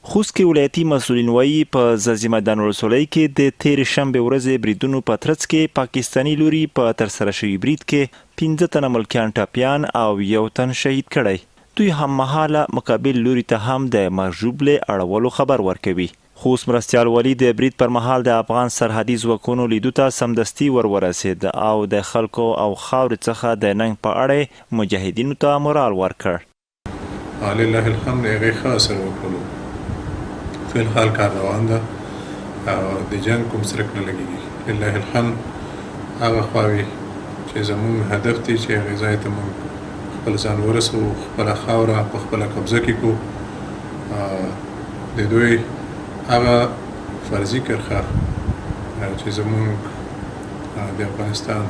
خوست کې ولایتي مسؤلین وايي په ځاځي میدان ولسوالۍ کې د تېرې شنبې ورځې بریدونو په ترڅ کې پاکستاني لوري په ترسره شوي برید کې 15 تنه ملکیان ټپیان او یو تن شهید کړی. دوی همهاله مقابل لوري ته هم د مرژوبلې اړولو خبر ورکوي. خوست مرستیال والي د برید پر مهال د افغان سرحدي ځواکونو لیدو ته سمدستي ورورسېد او د خلکو او خاورې څخه د ننګ په اړه مجاهدینو ته مورال ورکړ. لله الحمد هغې ښه اثر وکړلو. فی الحال کار روان ده او د جنګ کوم څرک نه لګېږي. لله الحمد هغه خواوې چې زموږ هدف دی چې هغې ځای ته موږ خپل ځان ورسوو، خپله خاوره په خپله قبضه کې کړو. د دوی هغه فرضي کرښه چې زموږ د افغانستان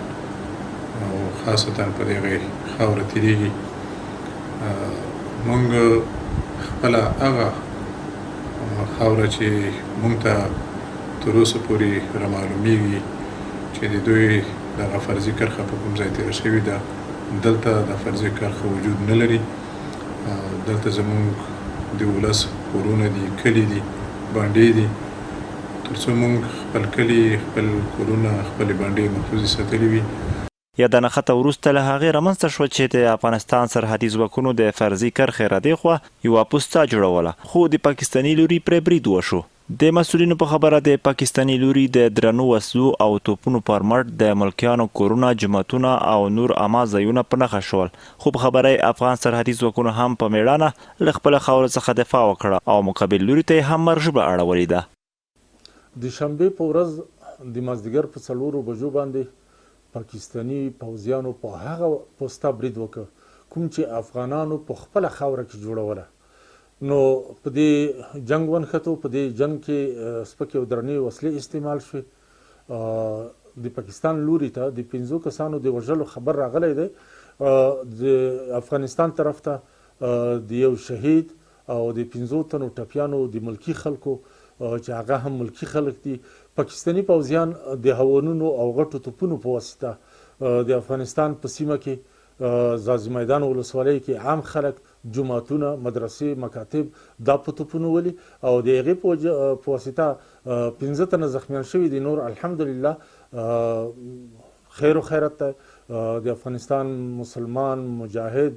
او خاصتا په دغې خاوره تېرېږي، موږ خپله هغه خاوره چې موږ ته تر اوسه پورې رامعلومیږي چې د دوی دغه فرضي کرښه په کوم ځای تېره شوې ده، دلته د فرضي کرښه وجود نه لري. دلته زموږ د ولس کورونه دي، کلي دي، بانډې دي. تر څو موږ خپل کلي، خپل کورونه، خپلې بانډې محفوظې ساتلې وي. یا د نښته وروسته له هغې رامنځته شوه چې د افغانستان سرحدي ځواکونو د فرضي کرښې را دې خوا یوه پوسته جوړوله، خو د پاکستاني لوري پرې برید وشو. د مسؤلینو په خبره د پاکستاني لوري د درنو وسلو او توپونو پر مټ د ملکیانو کورونه، جوماتونه او نور عامه ځایونه په نښه شول. خو په خبره افغان سرحدي ځواکونو هم په مېړانه له خپله خاوره څخه دفاع وکړه او مقابل لوري ته یې هم مرژوبه اړولې ده. د شنبې په ورځ د مازدیګر په 4 بجو باندې پاکستاني پوځیانو په هغه پوسته برید وکړ کوم چې افغانانو په خپله خاوره کې جوړوله. نو په دې جنګ ونښتو. په دې جنګ کې سپکې او درنې وسلې استعمال شوې. د پاکستان لوري ته د 15 کسانو د وژلو خبر راغلی دی. د افغانستان طرف ته د یو شهید او د 15 تنو ټپیانو د ملکي خلکو چې هغه هم ملکي خلک دي، پاکستاني پوځیان د هوانونو او غټو توپونو په واسطه د افغانستان په سیمه کې ځاځي میدان ولسوالۍ کې عام خلک، جوماتونه، مدرسې، مکاتب دا په توپونو ولي او د هغې په واسطه 15 تنه زخمیان شوي دي. نور الحمدلله خیر و خیرت ته د افغانستان مسلمان مجاهد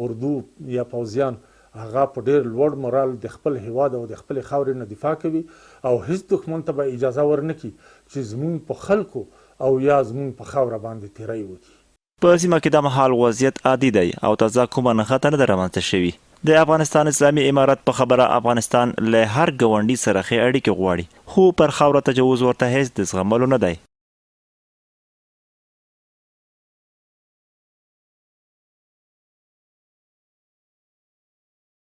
اردو یا پوځیان هغه په ډېر لوړ مورال د خپل هیواد او د خپلې خاورې نه دفاع کوي او هیڅ دښمن ته به اجازه ورنکړي چې زموږ په خلکو او یا زموږ په خاوره باندې تېری وکړي. په سیمه کې د مهال وضعیت عادي دی او تازه کومه نښته نه ده رامنځته شوې. د افغانستان اسلامي امارت په خبره افغانستان له هر ګاونډي سره ښې اړیکې غواړي، خو پر خاوره تجاوز ورته هیڅ د زغملو نه دی.